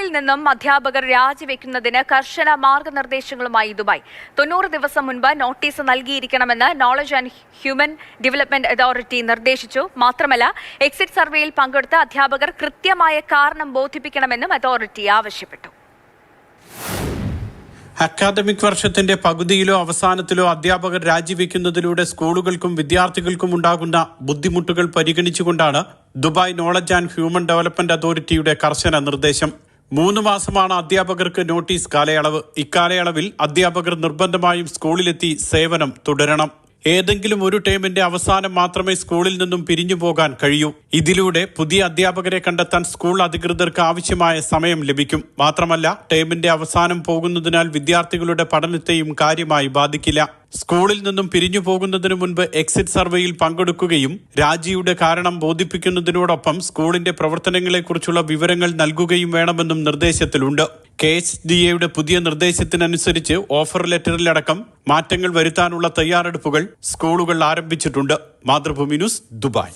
സ്കൂളിൽ നിന്നും അധ്യാപകർ രാജിവെക്കുന്നതിന് കർശന മാർഗനിർദ്ദേശങ്ങളുമായി ദുബായ്. 90 ദിവസം മുൻപ് നോട്ടീസ് നൽകിയിരിക്കണമെന്ന് knowledge and human development authority നിർദ്ദേശിച്ചു. മാത്രമല്ല, എക്സിറ്റ് സർവേയിൽ പങ്കെടുത്ത അധ്യാപകർ കൃത്യമായ കാരണം ബോധിപ്പിക്കണമെന്നും അതോറിറ്റി ആവശ്യപ്പെട്ടു. അക്കാദമിക് വർഷത്തിന്റെ പകുതിയിലോ അവസാനത്തിലോ അധ്യാപകർ രാജിവെക്കുന്നതിലൂടെ സ്കൂളുകൾക്കും വിദ്യാർത്ഥികൾക്കും ഉണ്ടാകുന്ന ബുദ്ധിമുട്ടുകൾ പരിഗണിച്ചുകൊണ്ടാണ് Dubai knowledge and human development അതോറിറ്റിയുടെ കർശന നിർദ്ദേശം. 3 മാസമാണ് അധ്യാപകർക്ക് നോട്ടീസ് കാലയളവ്. ഇക്കാലയളവിൽ അധ്യാപകർ നിർബന്ധമായും സ്കൂളിലെത്തി സേവനം തുടരണം. ഏതെങ്കിലും ഒരു ടേമിന്റെ അവസാനം മാത്രമേ സ്കൂളിൽ നിന്നും പിരിഞ്ഞു പോകാൻ കഴിയൂ. ഇതിലൂടെ പുതിയ അധ്യാപകരെ കണ്ടെത്താൻ സ്കൂൾ അധികൃതർക്ക് ആവശ്യമായ സമയം ലഭിക്കും. മാത്രമല്ല, ടേമിന്റെ അവസാനം പോകുന്നതിനാൽ വിദ്യാർത്ഥികളുടെ പഠനത്തെയും കാര്യമായി ബാധിക്കില്ല. സ്കൂളിൽ നിന്നും പിരിഞ്ഞു പോകുന്നതിനു മുൻപ് എക്സിറ്റ് സർവേയിൽ പങ്കെടുക്കുകയും രാജിയുടെ കാരണം ബോധിപ്പിക്കുന്നതിനോടൊപ്പം സ്കൂളിന്റെ പ്രവർത്തനങ്ങളെക്കുറിച്ചുള്ള വിവരങ്ങൾ നൽകുകയും വേണമെന്നും നിർദ്ദേശത്തിലുണ്ട്. KHDAയുടെ പുതിയ നിർദ്ദേശത്തിനനുസരിച്ച് ഓഫർ ലെറ്ററിലടക്കം മാറ്റങ്ങൾ വരുത്താനുള്ള തയ്യാറെടുപ്പുകൾ സ്കൂളുകൾ ആരംഭിച്ചിട്ടുണ്ട്. Mathrubhumi news, Dubai.